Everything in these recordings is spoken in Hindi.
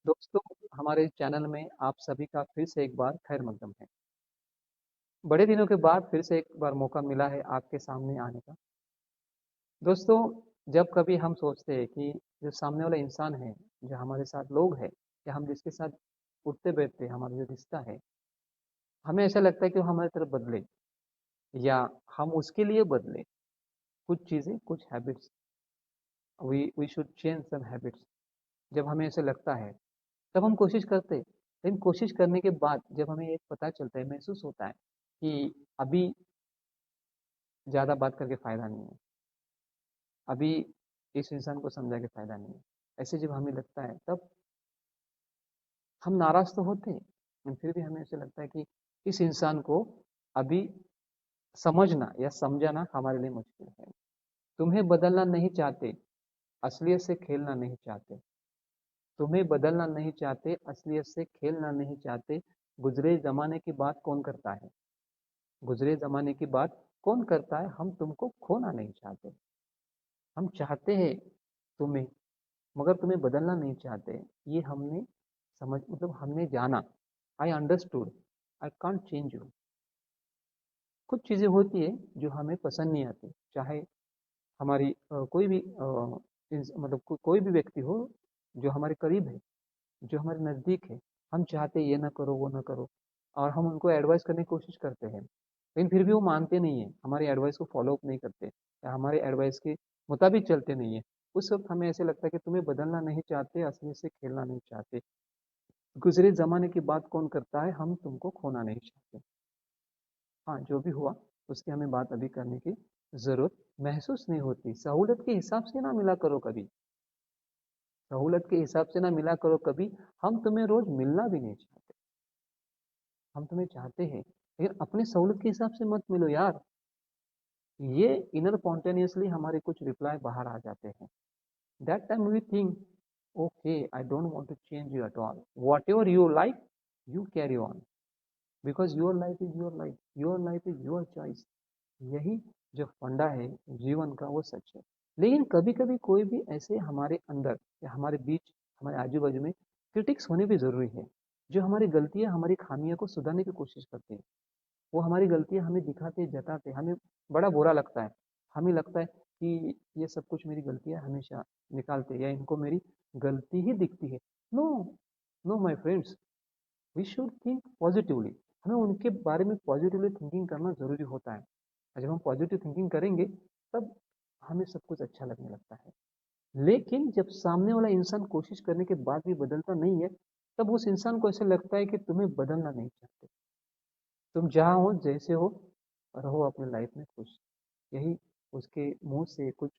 दोस्तों, हमारे चैनल में आप सभी का फिर से एक बार खैर मकदम है। बड़े दिनों के बाद फिर से एक बार मौका मिला है आपके सामने आने का। दोस्तों, जब कभी हम सोचते हैं कि जो सामने वाला इंसान है, जो हमारे साथ लोग हैं या हम जिसके साथ उठते बैठते हैं, हमारा जो रिश्ता है, हमें ऐसा लगता है कि वो हमारी तरफ बदले या हम उसके लिए बदले। कुछ चीज़ें, कुछ habits, we should change some habits. जब हमें ऐसे लगता है, तब हम कोशिश करते हैं। लेकिन कोशिश करने के बाद जब हमें एक पता चलता है, महसूस होता है कि अभी ज़्यादा बात करके फ़ायदा नहीं है, अभी इस इंसान को समझा के फ़ायदा नहीं है। ऐसे जब हमें लगता है, तब हम नाराज़ तो होते हैं, लेकिन फिर भी हमें ऐसा लगता है कि इस इंसान को अभी समझना या समझाना हमारे लिए मुश्किल है। तुम्हें बदलना नहीं चाहते, असलियत से खेलना नहीं चाहते। तुम्हें बदलना नहीं चाहते, असलियत से खेलना नहीं चाहते। गुज़रे ज़माने की बात कौन करता है? गुज़रे ज़माने की बात कौन करता है? हम तुमको खोना नहीं चाहते। हम चाहते हैं तुम्हें, मगर तुम्हें बदलना नहीं चाहते। ये हमने हमने जाना। I understood, I can't change you. कुछ चीज़ें होती है जो हमें पसंद नहीं आती, चाहे हमारी कोई भी कोई भी व्यक्ति हो जो हमारे करीब है, जो हमारे नज़दीक है। हम चाहते ये ना करो, वो ना करो, और हम उनको एडवाइस करने की कोशिश करते हैं, लेकिन फिर भी वो मानते नहीं है, हमारी एडवाइस को फॉलो अप नहीं करते या हमारे एडवाइस के मुताबिक चलते नहीं है। उस वक्त हमें ऐसे लगता है कि तुम्हें बदलना नहीं चाहते, असली से खेलना नहीं चाहते। गुजरे ज़माने की बात कौन करता है? हम तुमको खोना नहीं चाहते। हाँ, जो भी हुआ उसकी हमें बात अभी करने की ज़रूरत महसूस नहीं होती। सहूलत के हिसाब से ना मिला करो कभी, सहूलत के हिसाब से ना मिला करो कभी। हम तुम्हें रोज़ मिलना भी नहीं चाहते। हम तुम्हें चाहते हैं, लेकिन अपनी सहूलत के हिसाब से मत मिलो यार। ये इनर स्पॉन्टेनियसली हमारे कुछ रिप्लाई बाहर आ जाते हैं। That time we think, okay, I don't want to change you at all, whatever you like you carry on, because your life is your life, your life is your choice. यही जो फंडा है जीवन का, वो सच है। लेकिन कभी कभी कोई भी ऐसे हमारे अंदर या हमारे बीच, हमारे आजू बाजू में क्रिटिक्स होने भी जरूरी है, जो हमारी गलतियां, हमारी खामियों को सुधारने की कोशिश करते हैं। वो हमारी गलतियां हमें दिखाते, जताते, हमें बड़ा बुरा लगता है। हमें लगता है कि ये सब कुछ मेरी गलतियां हमेशा निकालते, या इनको मेरी गलती ही दिखती है। No, no my friends, we should think positively. हमें उनके बारे में पॉजिटिवली थिंकिंग करना जरूरी होता है। और जब हम पॉजिटिव थिंकिंग करेंगे, तब हमें सब कुछ अच्छा लगने लगता है। लेकिन जब सामने वाला इंसान कोशिश करने के बाद भी बदलता नहीं है, तब उस इंसान को ऐसा लगता है कि तुम्हें बदलना नहीं चाहते। तुम जहाँ हो, जैसे हो, रहो अपने लाइफ में खुश। यही उसके मुंह से कुछ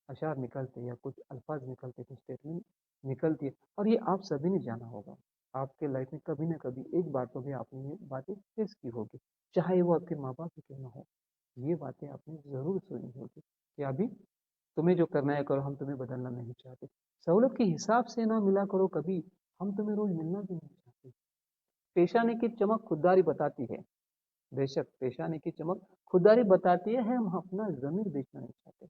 अशार निकलते, या कुछ अल्फाज निकलते, कुछ स्टेटमेंट निकलती है। और ये आप सभी ने जाना होगा। आपके लाइफ में कभी ना कभी एक बार तो भी आपने ये बातें फेस की होगी, चाहे वो आपके माँ बाप ही क्यों ना हो। ये बातें आपने ज़रूर सुनी होगी कि अभी तुम्हें जो करना है करो, हम तुम्हें बदलना नहीं चाहते। सहूलत के हिसाब से ना मिला करो कभी, हम तुम्हें रोज मिलना भी नहीं चाहते। पेशाने की चमक खुददारी बताती है। बेशक पेशाने की चमक खुददारी बताती है, हम अपना जमीर बेचना नहीं चाहते।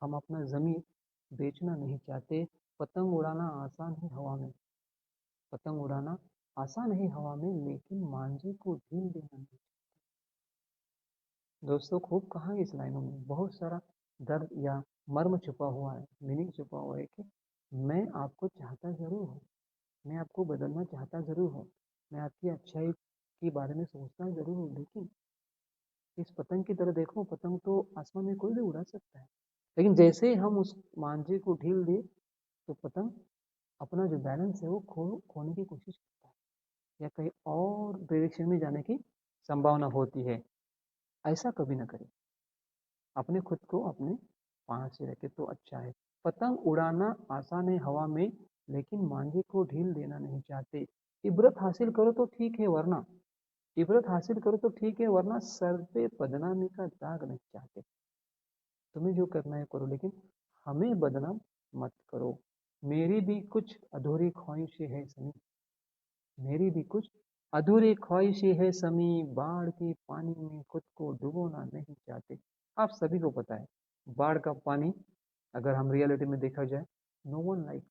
हम अपना ज़मीर बेचना नहीं चाहते। पतंग उड़ाना आसान है हवा में, पतंग उड़ाना आसान है हवा में, लेकिन मांझे को ढील देना नहीं। दोस्तों, खूब कहा है इस लाइनों में, बहुत सारा दर्द या मर्म छुपा हुआ है, मीनिंग छुपा हुआ है कि मैं आपको चाहता ज़रूर हूँ, मैं आपको बदलना चाहता ज़रूर हूँ, मैं आपकी अच्छाई के बारे में सोचता ज़रूर हूँ, लेकिन इस पतंग की तरह देखो, पतंग तो आसमान में कोई भी उड़ा सकता है। लेकिन जैसे ही हम उस मांझे को ढील दें, तो पतंग अपना जो बैलेंस है वो खोने की कोशिश करता है, या कहीं और डायरेक्शन में जाने की संभावना होती है। ऐसा कभी ना करें। अपने खुद को अपने पास से रखे तो अच्छा है। पतंग उड़ाना आसान है हवा में, लेकिन मांझे को ढील देना नहीं चाहते। इबरत हासिल करो तो ठीक है, वरना इबरत हासिल करो तो ठीक है, वरना सर पे बदनामी का दाग नहीं चाहते। तुम्हें जो करना है करो, लेकिन हमें बदनाम मत करो। मेरी भी कुछ अधूरी ख्वाहिशें है सनी, मेरी भी कुछ अधूरी ख्वाहिशें है समी, बाढ़ के पानी में खुद को डुबोना नहीं चाहते। आप सभी को पता है, बाढ़ का पानी, अगर हम रियलिटी में देखा जाए, नो वन लाइक,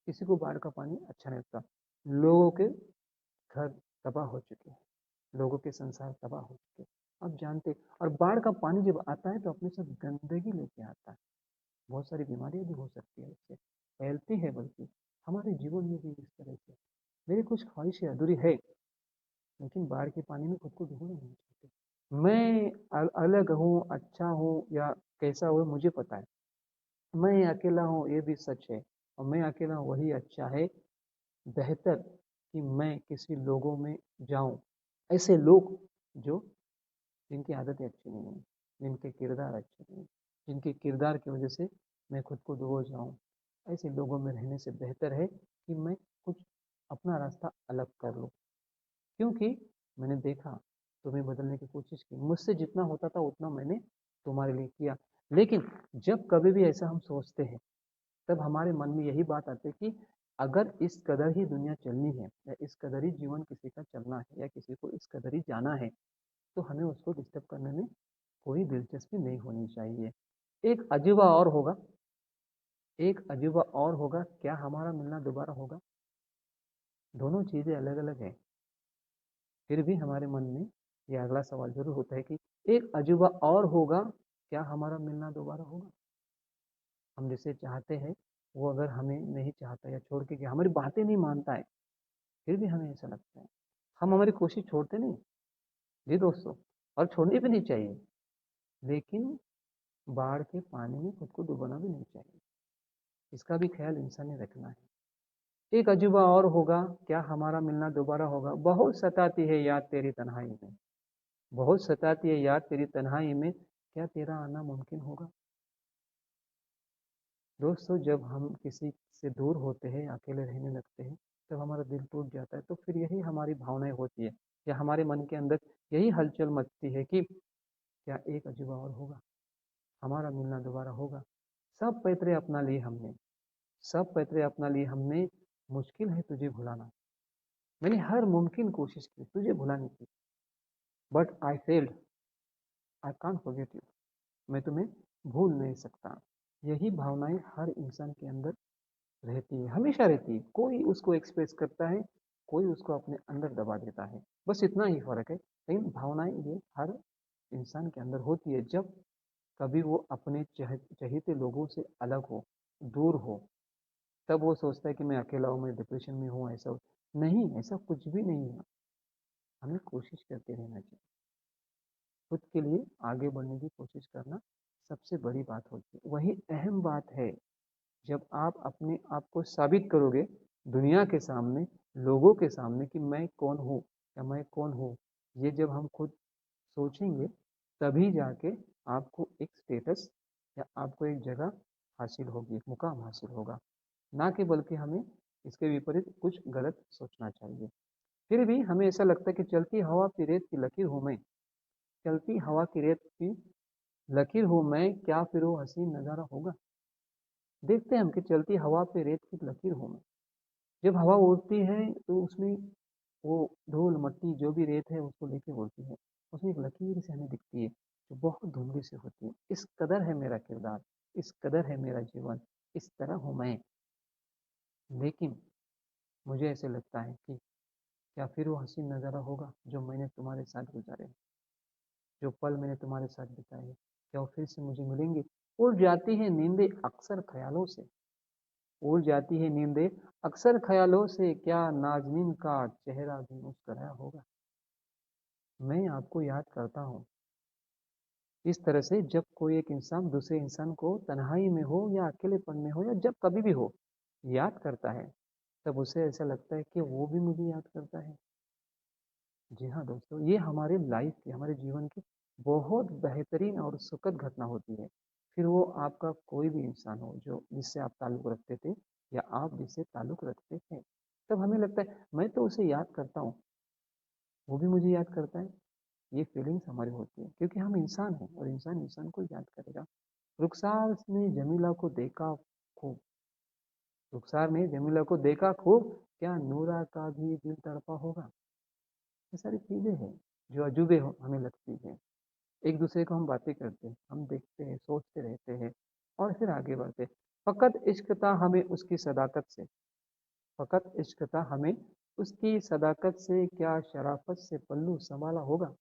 किसी को बाढ़ का पानी अच्छा नहीं लगता। लोगों के घर तबाह हो चुके हैं, लोगों के संसार तबाह हो चुके हैं, आप जानते। और बाढ़ का पानी जब आता है तो अपने साथ गंदगी लेके आता है, बहुत सारी बीमारियां भी हो सकती है उससे, फैलती है, बल्कि हमारे जीवन में भी इस तरह से मेरी कुछ ख्वाहिशें अधूरी है, लेकिन बाढ़ के पानी में खुद को डूबना नहीं चाहते। मैं अलग हूँ, अच्छा हूँ या कैसा हूँ मुझे पता है, मैं अकेला हूँ ये भी सच है, और मैं अकेला हूँ वही अच्छा है। बेहतर कि मैं किसी लोगों में जाऊं, ऐसे लोग जो जिनकी आदतें अच्छी नहीं हैं, जिनके किरदार अच्छे नहीं हैं, जिनके किरदार की वजह से मैं खुद को डुबो जाऊं, ऐसे लोगों में रहने से बेहतर है कि मैं कुछ अपना रास्ता अलग कर लूं। क्योंकि मैंने देखा, तुम्हें बदलने की कोशिश की, मुझसे जितना होता था उतना मैंने तुम्हारे लिए किया, लेकिन जब कभी भी ऐसा हम सोचते हैं तब हमारे मन में यही बात आती है कि अगर इस कदर ही दुनिया चलनी है, या इस कदर ही जीवन किसी का चलना है, या किसी को इस कदर ही जाना है, तो हमें उसको डिस्टर्ब करने में कोई दिलचस्पी नहीं होनी चाहिए। एक अजूबा और होगा, एक अजूबा और होगा, क्या हमारा मिलना दोबारा होगा? दोनों चीजें अलग अलग है, फिर भी हमारे मन में यह अगला सवाल जरूर होता है कि एक अजूबा और होगा, क्या हमारा मिलना दोबारा होगा? हम जिसे चाहते हैं वो अगर हमें नहीं चाहता या छोड़ के गया, हमारी बातें नहीं मानता है, फिर भी हमें ऐसा लगता है, हम हमारी कोशिश छोड़ते नहीं जी दोस्तों, और छोड़नी भी नहीं चाहिए, लेकिन बाढ़ के पानी में खुद को डुबाना भी नहीं चाहिए, इसका भी ख्याल इंसान ने रखना है। एक अजूबा और होगा, क्या हमारा मिलना दोबारा होगा? बहुत सताती है याद तेरी तन्हाई में, बहुत सताती है याद तेरी तन्हाई में, क्या तेरा आना मुमकिन होगा? दोस्तों, जब हम किसी से दूर होते हैं, अकेले रहने लगते हैं, तब हमारा दिल टूट जाता है, तो फिर यही हमारी भावनाएं होती है, या हमारे मन के अंदर यही हलचल मचती है कि क्या एक अजूबा और होगा, हमारा मिलना दोबारा होगा। सब पैतरे अपना लिए हमने, सब पैतरे अपना लिए हमने, मुश्किल है तुझे भुलाना, मैंने हर मुमकिन कोशिश की तुझे भुलाने की, but I failed, I can't forget you, मैं तुम्हें भूल नहीं सकता। यही भावनाएं हर इंसान के अंदर रहती है, हमेशा रहती है, कोई उसको एक्सप्रेस करता है, कोई उसको अपने अंदर दबा देता है, बस इतना ही फर्क है, लेकिन भावनाएं ये हर इंसान के अंदर होती है। जब कभी वो अपने चहेते लोगों से अलग हो, दूर हो, तब वो सोचता है कि मैं अकेला हूँ, मैं डिप्रेशन में हूँ, ऐसा नहीं, ऐसा कुछ भी नहीं है, हमें कोशिश करते रहना चाहिए, खुद के लिए आगे बढ़ने की कोशिश करना सबसे बड़ी बात होती है, वही अहम बात है। जब आप अपने आप को साबित करोगे दुनिया के सामने, लोगों के सामने कि मैं कौन हूँ, या मैं कौन हूँ, ये जब हम खुद सोचेंगे, तभी जाके आपको एक स्टेटस या आपको एक जगह हासिल होगी, एक मुकाम हासिल होगा, ना कि बल्कि हमें इसके विपरीत कुछ गलत सोचना चाहिए। फिर भी हमें ऐसा लगता है कि चलती हवा की रेत की लकीर हूँ मैं, चलती हवा की रेत की लकीर हूँ मैं, क्या फिर वो हसीन नज़ारा होगा? देखते हैं हम कि चलती हवा पे रेत की लकीर हूँ मैं, जब हवा उड़ती है तो उसमें वो धूल मट्टी जो भी रेत है उसको लेके उड़ती है, उसमें एक लकीर से हमें दिखती है जो बहुत धुंधली से होती है। इस कदर है मेरा किरदार, इस कदर है मेरा जीवन, इस तरह हूँ मैं। लेकिन मुझे ऐसे लगता है कि क्या फिर वो हसीन नज़ारा होगा जो मैंने तुम्हारे साथ गुजारे, जो पल मैंने तुम्हारे साथ बिताए, क्या वो फिर से मुझे मिलेंगे? उड़ जाती है नींदें अक्सर ख्यालों से, उड़ जाती है नींदें अक्सर ख्यालों से, क्या नाज़नीन का चेहरा भी मुस्कुराया होगा? मैं आपको याद करता हूँ इस तरह से, जब कोई एक इंसान दूसरे इंसान को तन्हाई में हो या अकेलेपन में हो या जब कभी भी हो, याद करता है, तब उसे ऐसा लगता है कि वो भी मुझे याद करता है। जी हाँ दोस्तों, ये हमारे लाइफ की, हमारे जीवन की बहुत बेहतरीन और सुखद घटना होती है। फिर वो आपका कोई भी इंसान हो जो जिससे आप ताल्लुक़ रखते थे, या आप जिससे ताल्लुक़ रखते हैं, तब हमें लगता है मैं तो उसे याद करता हूँ, वो भी मुझे याद करता है। ये फीलिंग्स हमारी होती है क्योंकि हम इंसान हैं, और इंसान इंसान को याद करेगा। रुखसार ने जमीला को देखा खूब, रुखसार ने जमीला को देखा खूब, क्या नूरा का भी दिल तड़पा होगा? ये सारी चीज़ें हैं जो अजूबे हमें लगती हैं। एक दूसरे को हम बातें करते हैं, हम देखते हैं, सोचते रहते हैं, और फिर आगे बढ़ते। फ़कत इश्क था हमें उसकी सदाकत से, फ़कत इश्क था हमें उसकी सदाकत से, क्या शराफ़त से पल्लू संभाला होगा।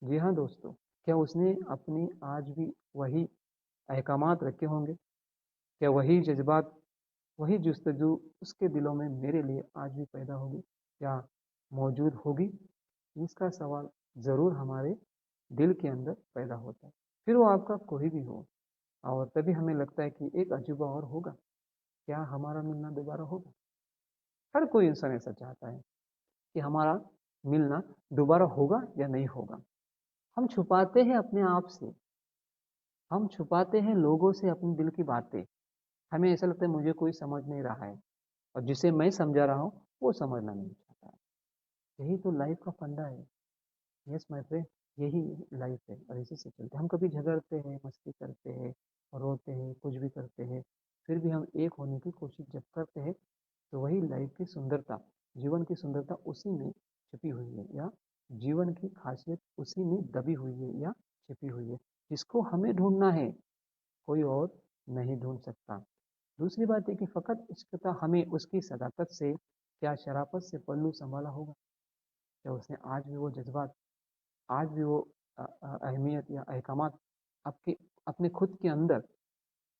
जी हाँ दोस्तों, क्या उसने अपनी आज भी वही अहकामात रखे होंगे? क्या वही जज़्बात, वही जुस्तजू उसके दिलों में मेरे लिए आज भी पैदा होगी, क्या मौजूद होगी? इसका सवाल ज़रूर हमारे दिल के अंदर पैदा होता है। फिर वो आपका कोई भी हो, और तभी हमें लगता है कि एक अजूबा और होगा, क्या हमारा मिलना दोबारा होगा? हर कोई इंसान ऐसा चाहता है कि हमारा मिलना दोबारा होगा या नहीं होगा। हम छुपाते हैं अपने आप से, हम छुपाते हैं लोगों से अपने दिल की बातें। हमें ऐसा लगता है मुझे कोई समझ नहीं रहा है, और जिसे मैं समझा रहा हूँ वो समझना नहीं चाहता है। यही तो लाइफ का फंडा है। यस माय फ्रेंड, यही लाइफ है, और इसी से चलते हम कभी झगड़ते हैं, मस्ती करते हैं, रोते हैं, कुछ भी करते हैं, फिर भी हम एक होने की कोशिश जब करते हैं, तो वही लाइफ की सुंदरता, जीवन की सुंदरता उसी में छिपी हुई है, या जीवन की खासियत उसी में दबी हुई है या छिपी हुई है, जिसको हमें ढूंढना है, कोई और नहीं ढूंढ सकता। दूसरी बात है कि फ़कत इश्क था हमें उसकी सदाकत से, क्या शराफत से पल्लू संभाला होगा। क्या उसने आज भी वो जज्बात, आज भी वो अहमियत या अहकामात आपके अपने खुद के अंदर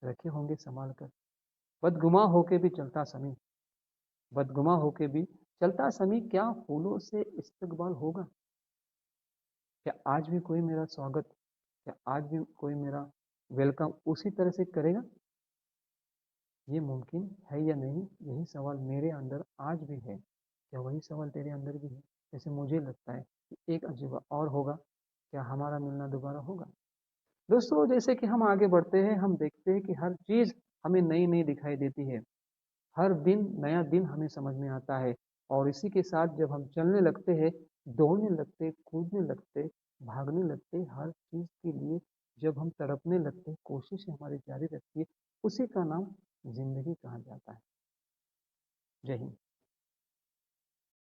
रखे होंगे संभाल कर। बदगुमा होके भी चलता समी, बदगुमा होके भी चलता समी, क्या फूलों से इस्तकबाल होगा। क्या आज भी कोई मेरा स्वागत, क्या आज भी कोई मेरा वेलकम उसी तरह से करेगा। ये मुमकिन है या नहीं, यही सवाल मेरे अंदर आज भी है। क्या वही सवाल तेरे अंदर भी है? जैसे मुझे लगता है कि एक अजूबा और होगा, क्या हमारा मिलना दोबारा होगा। दोस्तों, जैसे कि हम आगे बढ़ते हैं, हम देखते हैं कि हर चीज़ हमें नई नई दिखाई देती है। हर दिन नया दिन हमें समझ में आता है, और इसी के साथ जब हम चलने लगते हैं, दौड़ने लगते, कूदने लगते, भागने लगते, हर चीज़ के लिए जब हम तड़पने लगते हैं, कोशिश हमारी जारी रहती है, उसी का नाम जिंदगी कहा जाता है। जय हिंद।